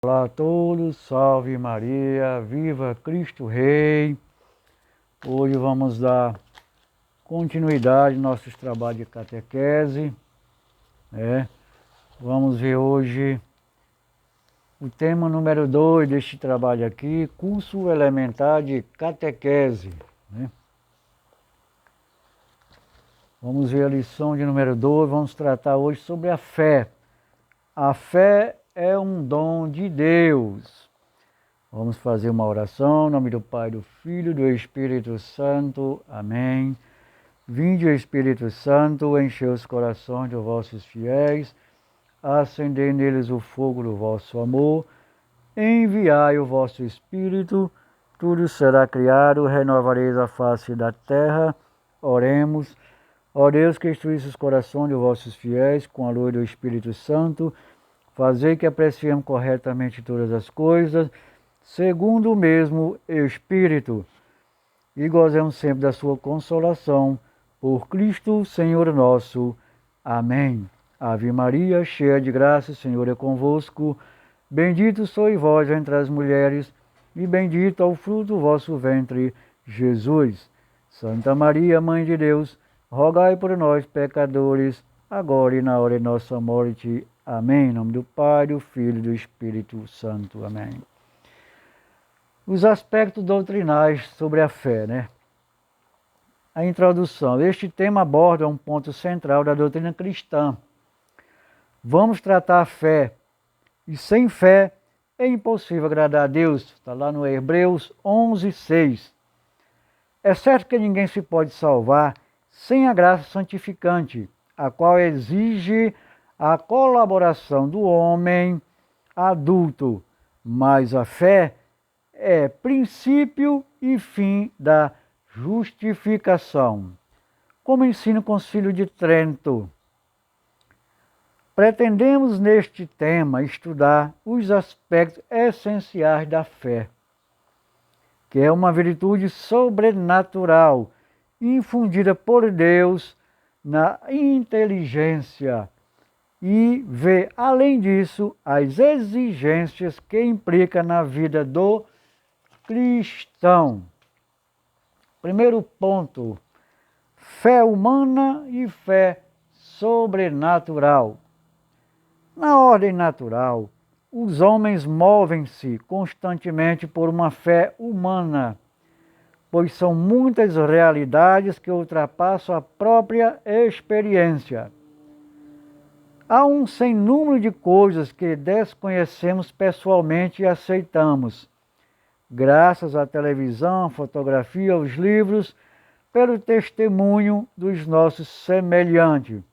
Olá a todos, salve Maria, viva Cristo Rei. Hoje vamos dar continuidade aos nossos trabalhos de catequese. Vamos ver hoje o tema número 2 deste trabalho aqui, curso elementar de catequese. Vamos ver a lição de número 2, vamos tratar hoje sobre a fé. A fé é um dom de Deus. Vamos fazer uma oração, em nome do Pai, do Filho e do Espírito Santo. Amém. Vinde, Espírito Santo, enchei os corações dos vossos fiéis, acendei neles o fogo do vosso amor, enviai o vosso Espírito, tudo será criado, renovareis a face da terra. Oremos. Ó Deus, que instruísse os corações dos vossos fiéis com a luz do Espírito Santo, fazei que apreciemos corretamente todas as coisas, segundo o mesmo Espírito, e gozemos sempre da sua consolação, por Cristo, Senhor nosso. Amém. Ave Maria, cheia de graça, o Senhor é convosco. Bendito sois vós entre as mulheres, e bendito é o fruto do vosso ventre, Jesus. Santa Maria, Mãe de Deus, rogai por nós, pecadores, agora e na hora de nossa morte. Amém. Em nome do Pai, do Filho e do Espírito Santo. Amém. Os aspectos doutrinais sobre a fé, A introdução. Este tema aborda um ponto central da doutrina cristã. Vamos tratar a fé, e sem fé é impossível agradar a Deus. Está lá no Hebreus 11:6. É certo que ninguém se pode salvar sem a graça santificante, a qual exige a colaboração do homem adulto, mas a fé é princípio e fim da justificação. Como ensina o Concílio de Trento, pretendemos neste tema estudar os aspectos essenciais da fé, que é uma virtude sobrenatural, infundida por Deus na inteligência, e vê, além disso, as exigências que implica na vida do cristão. Primeiro ponto, fé humana e fé sobrenatural. Na ordem natural, os homens movem-se constantemente por uma fé humana, pois são muitas realidades que ultrapassam a própria experiência. Há um sem número de coisas que desconhecemos pessoalmente e aceitamos, graças à televisão, à fotografia, aos livros, pelo testemunho dos nossos semelhantes.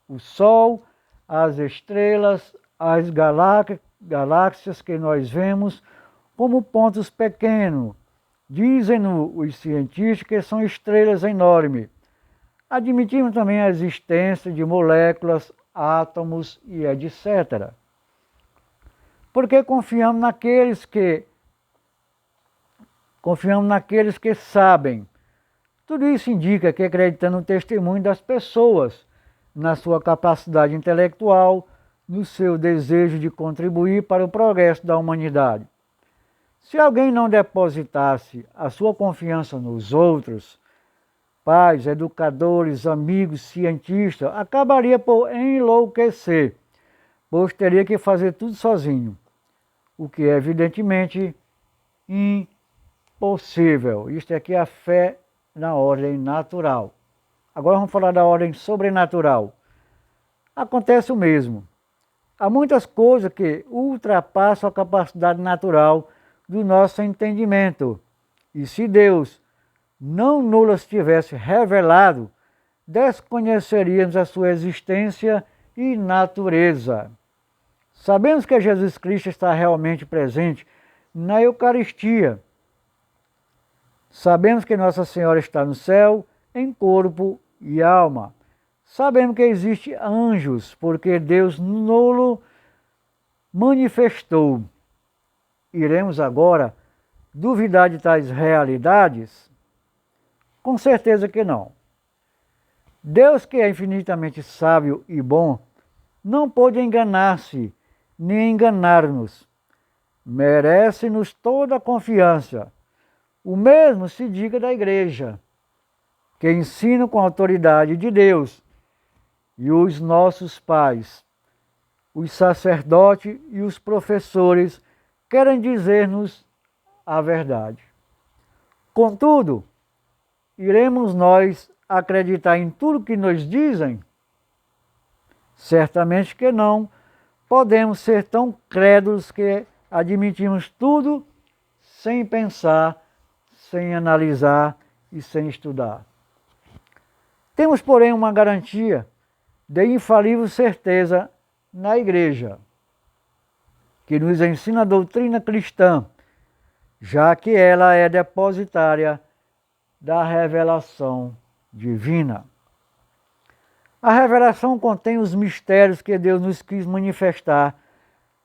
O Sol, as estrelas, as galáxias que nós vemos como pontos pequenos. Dizem-nos os cientistas que são estrelas enormes. Admitimos também a existência de moléculas, átomos e etc. Porque confiamos naqueles que sabem. Tudo isso indica que acreditando no testemunho das pessoas, na sua capacidade intelectual, no seu desejo de contribuir para o progresso da humanidade. Se alguém não depositasse a sua confiança nos outros, pais, educadores, amigos, cientistas, acabaria por enlouquecer, pois teria que fazer tudo sozinho, o que é evidentemente impossível. Isto aqui é a fé na ordem natural. Agora vamos falar da ordem sobrenatural. Acontece o mesmo. Há muitas coisas que ultrapassam a capacidade natural do nosso entendimento. E se Deus não nos tivesse revelado, desconheceríamos a sua existência e natureza. Sabemos que Jesus Cristo está realmente presente na Eucaristia. Sabemos que Nossa Senhora está no céu, em corpo e alma. Sabemos que existem anjos, porque Deus nos manifestou. Iremos agora duvidar de tais realidades? Com certeza que não. Deus, que é infinitamente sábio e bom, não pôde enganar-se, nem enganar-nos. merece-nos toda a confiança. O mesmo se diga da Igreja, que ensina com a autoridade de Deus, e os nossos pais, os sacerdotes e os professores querem dizer-nos a verdade. Contudo, iremos nós acreditar em tudo que nos dizem? Certamente que não. Podemos ser tão crédulos que admitimos tudo sem pensar, sem analisar e sem estudar. Temos, porém, uma garantia de infalível certeza na Igreja, que nos ensina a doutrina cristã, já que ela é depositária da revelação divina. A revelação contém os mistérios que Deus nos quis manifestar,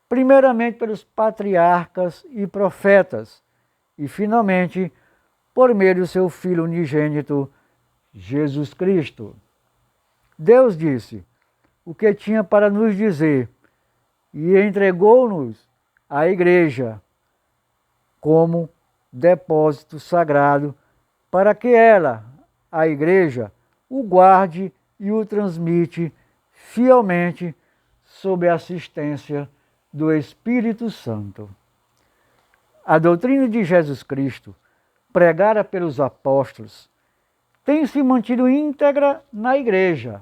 primeiramente pelos patriarcas e profetas, e finalmente por meio do seu Filho unigênito, Jesus Cristo. Deus disse o que tinha para nos dizer e entregou-nos à Igreja como depósito sagrado para que ela, a Igreja, o guarde e o transmite fielmente sob a assistência do Espírito Santo. A doutrina de Jesus Cristo, pregada pelos apóstolos, tem se mantido íntegra na Igreja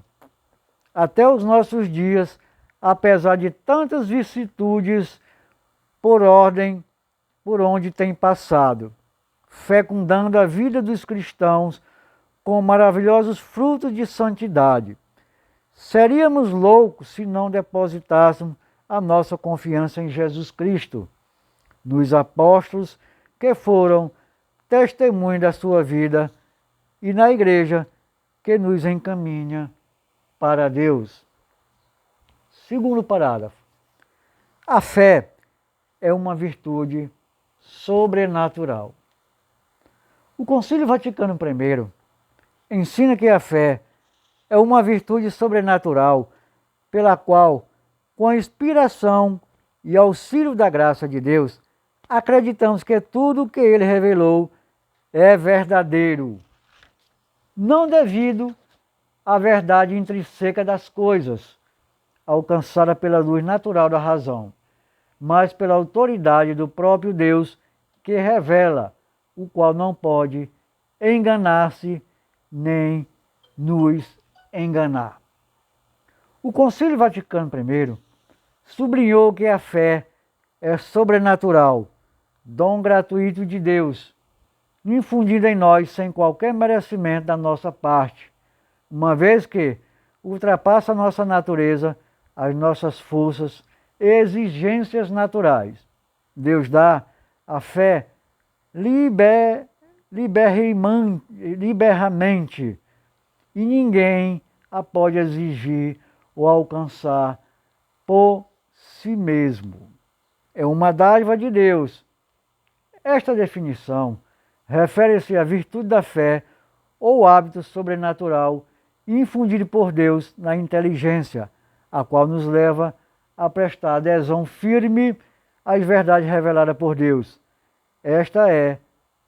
até os nossos dias, apesar de tantas vicissitudes por onde tem passado, fecundando a vida dos cristãos com maravilhosos frutos de santidade. Seríamos loucos se não depositássemos a nossa confiança em Jesus Cristo, nos apóstolos que foram testemunhos da sua vida e na Igreja que nos encaminha para Deus. Segundo parágrafo. A fé é uma virtude sobrenatural. O Concílio Vaticano I ensina que a fé é uma virtude sobrenatural pela qual, com a inspiração e auxílio da graça de Deus, acreditamos que tudo o que Ele revelou é verdadeiro, não devido à verdade intrínseca das coisas, alcançada pela luz natural da razão, mas pela autoridade do próprio Deus que revela, o qual não pode enganar-se nem nos enganar. O Concílio Vaticano I sublinhou que a fé é sobrenatural, dom gratuito de Deus, infundido em nós sem qualquer merecimento da nossa parte, uma vez que ultrapassa a nossa natureza, as nossas forças e exigências naturais. Deus dá a fé liberamente e ninguém a pode exigir ou alcançar por si mesmo. É uma dádiva de Deus. Esta definição refere-se à virtude da fé ou hábito sobrenatural infundido por Deus na inteligência, a qual nos leva a prestar adesão firme às verdades reveladas por Deus. Esta é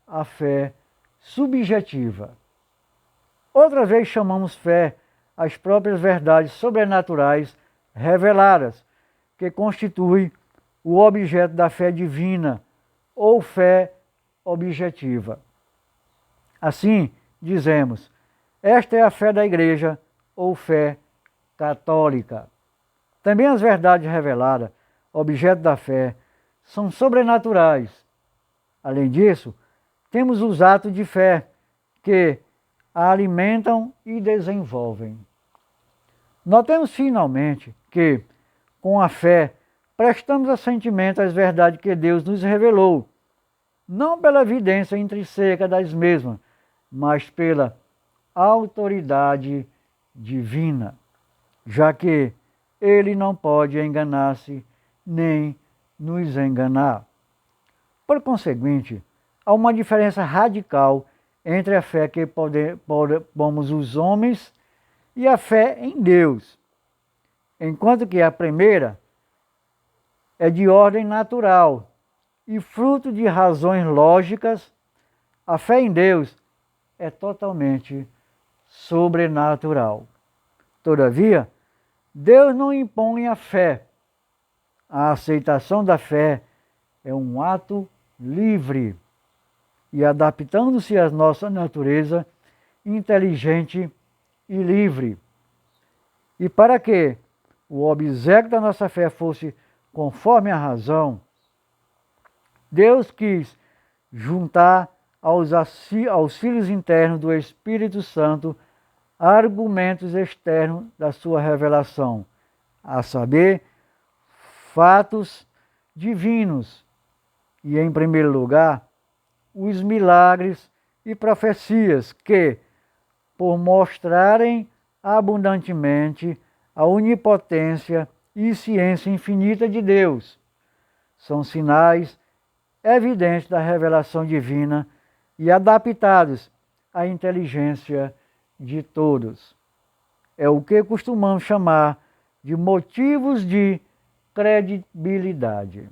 a fé subjetiva. Outra vez chamamos fé as próprias verdades sobrenaturais reveladas, que constituem o objeto da fé divina ou fé objetiva. Assim, dizemos, esta é a fé da Igreja ou fé católica. Também as verdades reveladas, objeto da fé, são sobrenaturais. Além disso, temos os atos de fé, que a alimentam e desenvolvem. Notemos finalmente que, com a fé, prestamos assentimento às verdades que Deus nos revelou, não pela evidência intrínseca das mesmas, mas pela autoridade divina, já que Ele não pode enganar-se nem nos enganar. Por conseguinte, há uma diferença radical entre a fé que pomos os homens e a fé em Deus, enquanto que a primeira é de ordem natural e fruto de razões lógicas, a fé em Deus é totalmente sobrenatural. Todavia, Deus não impõe a fé. A aceitação da fé é um ato livre e adaptando-se à nossa natureza inteligente e livre. E para que o obséquio da nossa fé fosse conforme a razão, Deus quis juntar aos auxílios internos do Espírito Santo argumentos externos da sua revelação, a saber, fatos divinos e, em primeiro lugar, os milagres e profecias que, por mostrarem abundantemente a onipotência e ciência infinita de Deus, são sinais evidentes da revelação divina e adaptados à inteligência de todos. É o que costumamos chamar de motivos de credibilidade.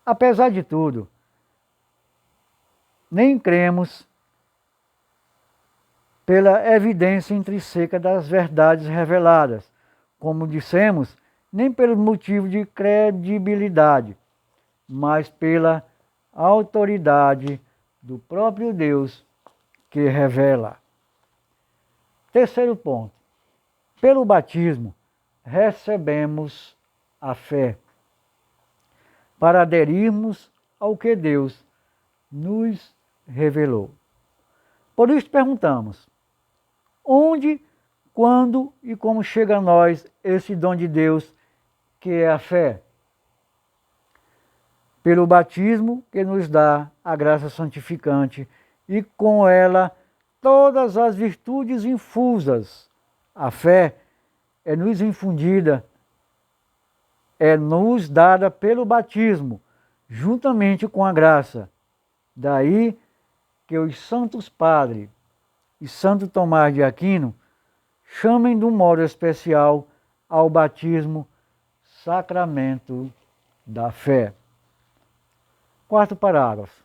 Apesar de tudo, nem cremos pela evidência intrínseca das verdades reveladas, como dissemos, nem pelo motivo de credibilidade, mas pela autoridade do próprio Deus que revela. Terceiro ponto. Pelo batismo, recebemos a fé para aderirmos ao que Deus nos revelou. Por isso perguntamos, onde, quando e como chega a nós esse dom de Deus que é a fé? Pelo batismo que nos dá a graça santificante e com ela todas as virtudes infusas. A fé é nos infundida, é nos dada pelo batismo, juntamente com a graça. Daí que os santos padres e Santo Tomás de Aquino chamem de um modo especial ao batismo sacramento da fé. Quarto parágrafo.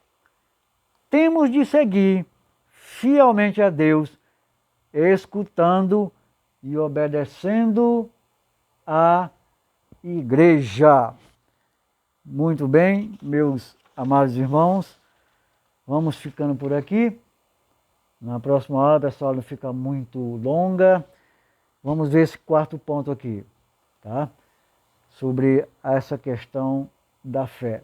Temos de seguir fielmente a Deus, escutando e obedecendo a Igreja. Muito bem, meus amados irmãos, vamos ficando por aqui. Na próxima aula, pessoal, não fica muito longa. Vamos ver esse quarto ponto aqui, tá? Sobre essa questão da fé.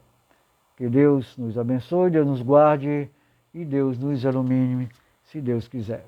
Que Deus nos abençoe, Deus nos guarde e Deus nos ilumine, se Deus quiser.